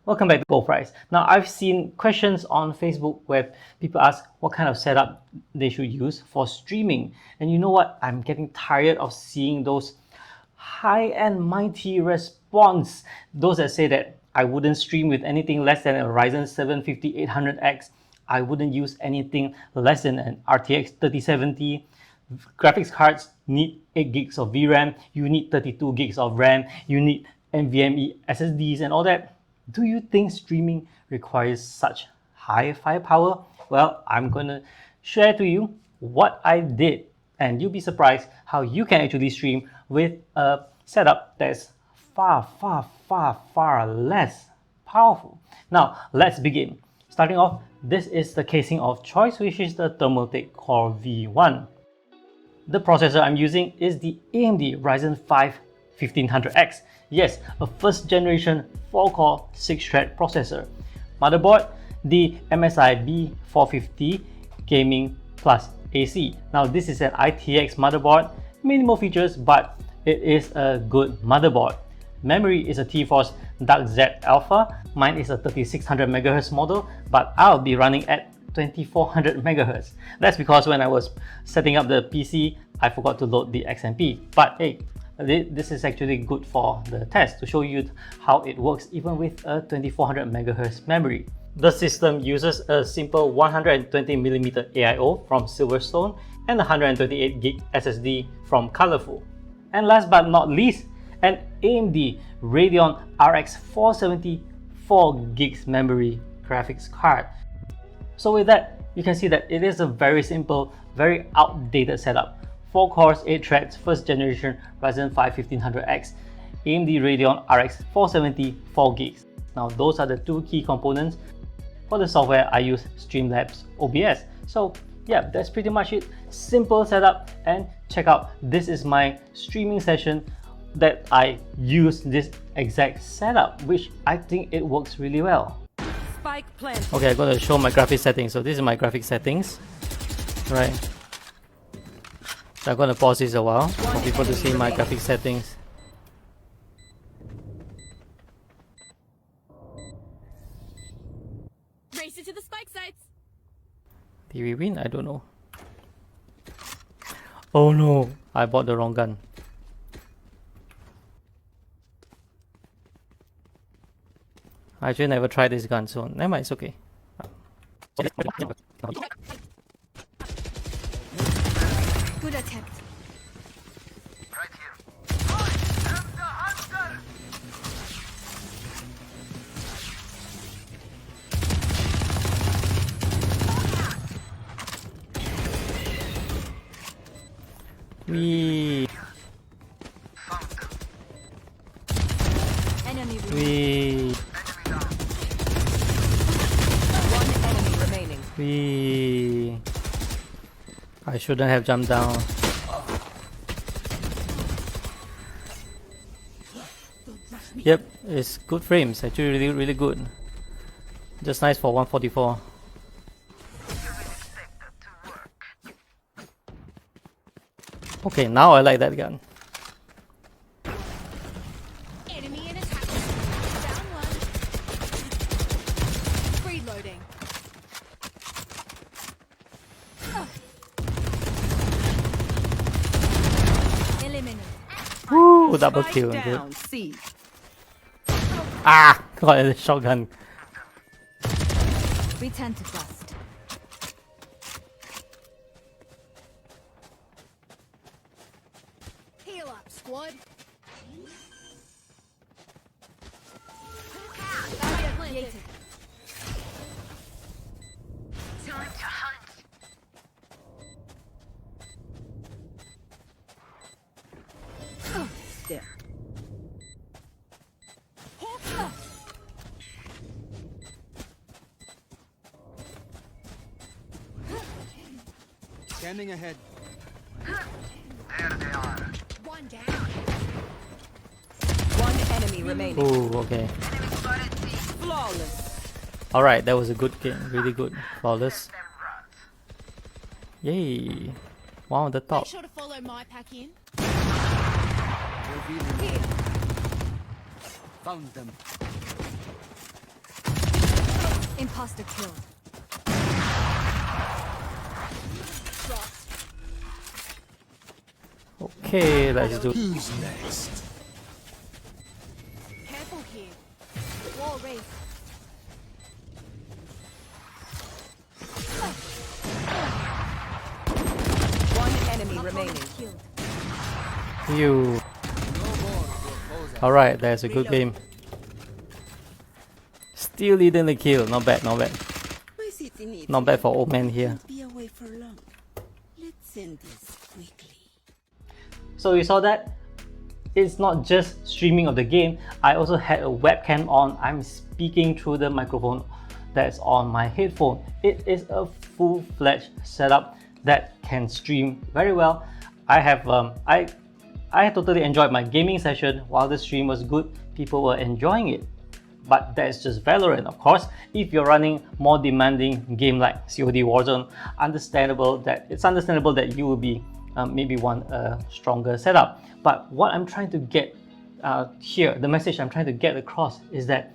Welcome back to Gold Price. Now, I've seen questions on Facebook where people ask what kind of setup they should use for streaming. And you know what? I'm getting tired of seeing those high and mighty response. Those that say that I wouldn't stream with anything less than a Ryzen 7 5800X. I wouldn't use anything less than an RTX 3070. Graphics cards need 8 gigs of VRAM. You need 32 gigs of RAM. You need NVMe SSDs and all that. Do you think streaming requires such high firepower? Well, I'm going to share to you what I did, and you'll be surprised how you can actually stream with a setup that's far less powerful. Now, let's begin. Starting off, this is the casing of choice, which is the Thermaltake Core V1. The processor I'm using is the AMD Ryzen 5 1500X. Yes, a first generation 4-core 6-thread processor. Motherboard, the MSI B450 Gaming Plus AC. Now this is an ITX motherboard, minimal features, but it is a good motherboard. Memory is a T-Force Dark Z Alpha. Mine is a 3600 MHz model, but I'll be running at 2400 MHz. That's because when I was setting up the PC, I forgot to load the XMP. But hey, this is actually good for the test to show you how it works even with a 2400 MHz memory. The system uses a simple 120mm AIO from Silverstone and 128GB SSD from Colorful. And last but not least, an AMD Radeon RX 470 4GB memory graphics card. So with that, you can see that it is a very simple, very outdated setup. 4 cores, 8 threads, first generation Ryzen 5 1500X, AMD Radeon RX 470 4GB. Now those are the two key components. For the software, I use Streamlabs OBS. So yeah, that's pretty much it. Simple setup, and check out, this is my streaming session that I use this exact setup, which I think it works really well. Okay, I'm going to show my graphic settings. So this is my graphic settings, right? So I'm going to pause this a while for people to see my graphic settings. Race it to the spike sites. Did we win? I don't know. Oh no, I bought the wrong gun. I actually never tried this gun, so never mind, it's okay. Good attempt. Right here. I am the hunter! Wee. Found them. Enemy Wee. One enemy remaining. Wee. I shouldn't have jumped down. Yep, it's good frames, actually really good. Just nice for 144. Okay, now I like that gun. Enemy in attack. Down one. Reloading. Eliminate. Woo, double kill, good. C. Ah, got a shotgun. Return to dust. Heal up, squad. Created. Time to hunt. There. Scanning ahead. There they are. One down. One enemy remaining. Ooh, okay. Enemy spotted C. Flawless. Alright, that was a good game, really good. Flawless. Them rot. Yay. Wow, the top. Make sure to follow my pack in. Revealing. Here. Found them. Hostile killed. Okay, let's do. Who's next? Careful here. Wall raised. One enemy remaining. Killed. You. Alright, that's a good game. Still leading the kill. Not bad, not bad. My city needs Not bad for old man here. Can't be away for long. Let's end this quickly. So you saw that? It's not just streaming of the game. I also had a webcam on. I'm speaking through the microphone that's on my headphone. It is a full-fledged setup that can stream very well. I totally enjoyed my gaming session. While the stream was good, people were enjoying it. But that's just Valorant, of course. If you're running more demanding game like COD Warzone, it's understandable that you will be maybe want a stronger setup. But what I'm trying to get here, the message I'm trying to get across is that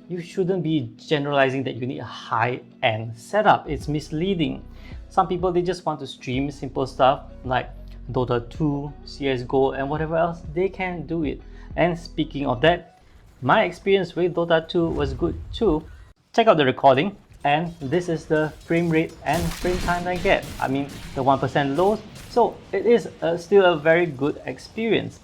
you shouldn't be generalizing that you need a high-end setup. It's misleading. Some people, they just want to stream simple stuff like DOTA 2, CSGO, and whatever else. They can do it. And speaking of that, my experience with Dota 2 was good too. Check out the recording, and this is the frame rate and frame time I get. I mean, the 1% lows. So it is still a very good experience.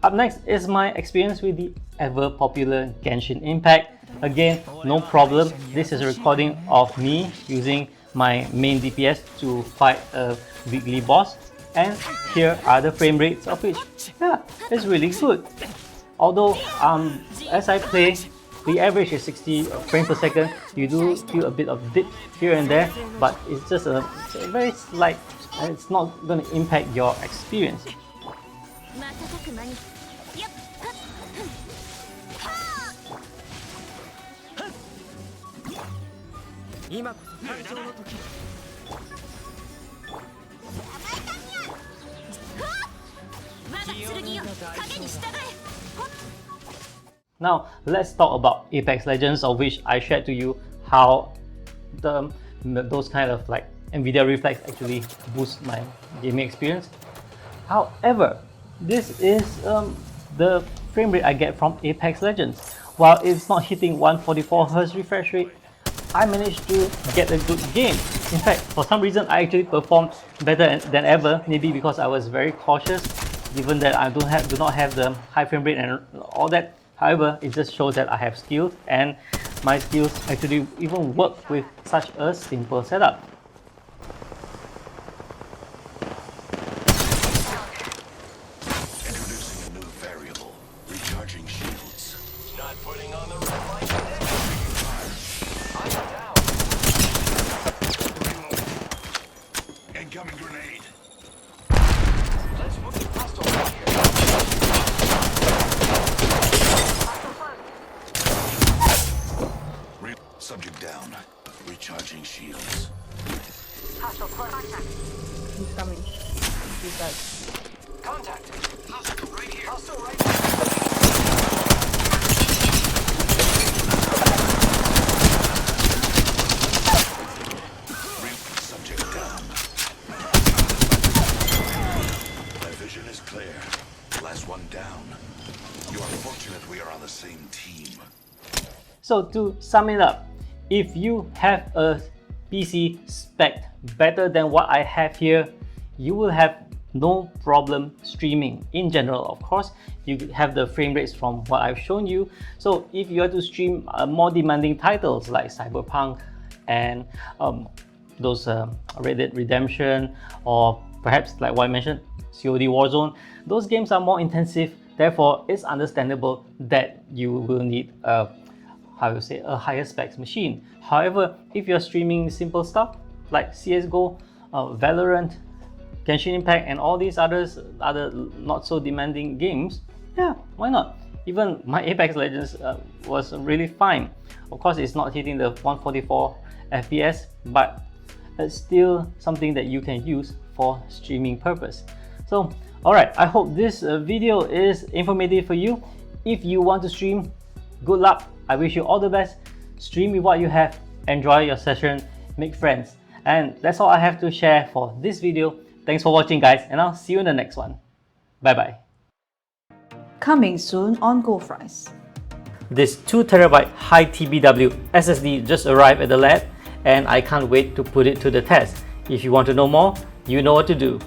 Up next is my experience with the ever popular Genshin Impact. Again, no problem. This is a recording of me using my main DPS to fight a weekly boss. And here are the frame rates of which, yeah, it's really good. Although as I play, the average is 60 frames per second. You do feel a bit of dip here and there, but it's just a very slight, and it's not going to impact your experience. Now let's talk about Apex Legends, of which I shared to you how those kind of like NVIDIA Reflex actually boost my gaming experience. However, this is the frame rate I get from Apex Legends. While it's not hitting 144Hz refresh rate, I managed to get a good game. In fact, for some reason, I actually performed better than ever, maybe because I was very cautious, given that I do not have the high frame rate and all that. However, it just shows that I have skills, and my skills actually even work with such a simple setup. Introducing a new variable. Recharging shields. Not putting on the red light today. I'm down. Incoming grenade. Let's move the hostile right here. Subject down. Recharging shields. Hostile close contact. He's coming. He's dead. Contact. Hostile right here. Hostile right here. Subject down. My vision is clear. Last one down. You are fortunate we are on the same team. So to sum it up, if you have a PC spec better than what I have here, you will have no problem streaming. In general, of course, you have the frame rates from what I've shown you. So if you are to stream more demanding titles like Cyberpunk and those Red Dead Redemption, or perhaps like what I mentioned, COD Warzone, those games are more intensive. Therefore, it's understandable that you will need a higher specs machine. However, if you're streaming simple stuff like CSGO, Valorant, Genshin Impact, and all these other not so demanding games, yeah, why not? Even my Apex Legends was really fine. Of course, it's not hitting the 144 FPS, but it's still something that you can use for streaming purpose. So, alright, I hope this video is informative for you. If you want to stream, good luck. I wish you all the best. Stream with what you have, enjoy your session, make friends. And that's all I have to share for this video. Thanks for watching, guys, and I'll see you in the next one. Bye bye. Coming soon on GoFries. This 2TB high TBW SSD just arrived at the lab, and I can't wait to put it to the test. If you want to know more, you know what to do.